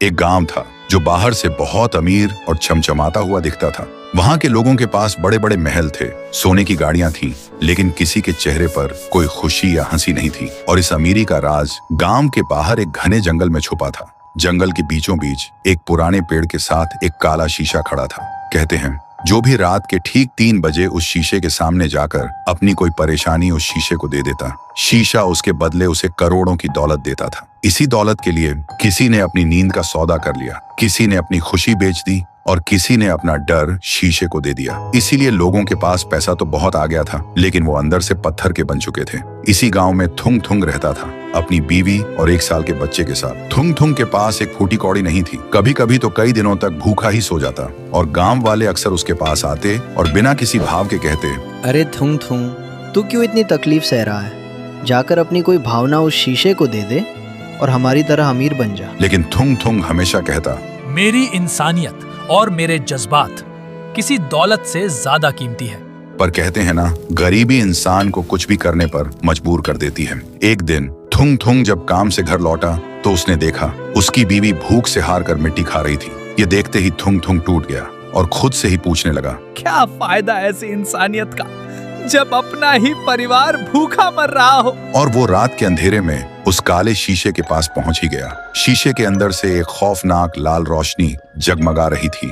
एक गांव था जो बाहर से बहुत अमीर और चमचमाता हुआ दिखता था। वहां के लोगों के पास बड़े बड़े महल थे, सोने की गाड़ियां थीं, लेकिन किसी के चेहरे पर कोई खुशी या हंसी नहीं थी। और इस अमीरी का राज गांव के बाहर एक घने जंगल में छुपा था। जंगल के बीचों बीच एक पुराने पेड़ के साथ एक काला शीशा खड़ा था। कहते हैं जो भी रात के ठीक 3 बजे उस शीशे के सामने जाकर अपनी कोई परेशानी उस शीशे को दे देता, शीशा उसके बदले उसे करोड़ों की दौलत देता था। इसी दौलत के लिए किसी ने अपनी नींद का सौदा कर लिया, किसी ने अपनी खुशी बेच दी और किसी ने अपना डर शीशे को दे दिया। इसीलिए लोगों के पास पैसा तो बहुत आ गया था, लेकिन वो अंदर से पत्थर के बन चुके थे। इसी गांव में थुंग थुंग रहता था, अपनी बीवी और 1 साल के बच्चे के साथ। थुंग थुंग के पास एक फूटी कौड़ी नहीं थी। कभी कभी तो कई दिनों तक भूखा ही सो जाता और गांव वाले अक्सर उसके पास आते और बिना किसी भाव के कहते, अरे थुंग थुंग, तू क्यों इतनी तकलीफ सह रहा है? जाकर अपनी कोई भावना उस शीशे को दे दे और हमारी तरह अमीर बन जा। लेकिन थुंग थुंग हमेशा कहता, मेरी इंसानियत और मेरे जज्बात किसी दौलत से ज्यादा कीमती है। पर कहते हैं ना, गरीबी इंसान को कुछ भी करने पर मजबूर कर देती है। एक दिन थुंग थुंग जब काम से घर लौटा तो उसने देखा उसकी बीवी भूख से हार कर मिट्टी खा रही थी। ये देखते ही थुंग थुंग टूट गया और खुद से ही पूछने लगा, क्या फायदा ऐसी इंसानियत का जब अपना ही परिवार भूखा मर रहा हो। और वो रात के अंधेरे में उस काले शीशे के पास पहुंच ही गया। शीशे के अंदर से एक खौफनाक लाल रोशनी जगमगा रही थी।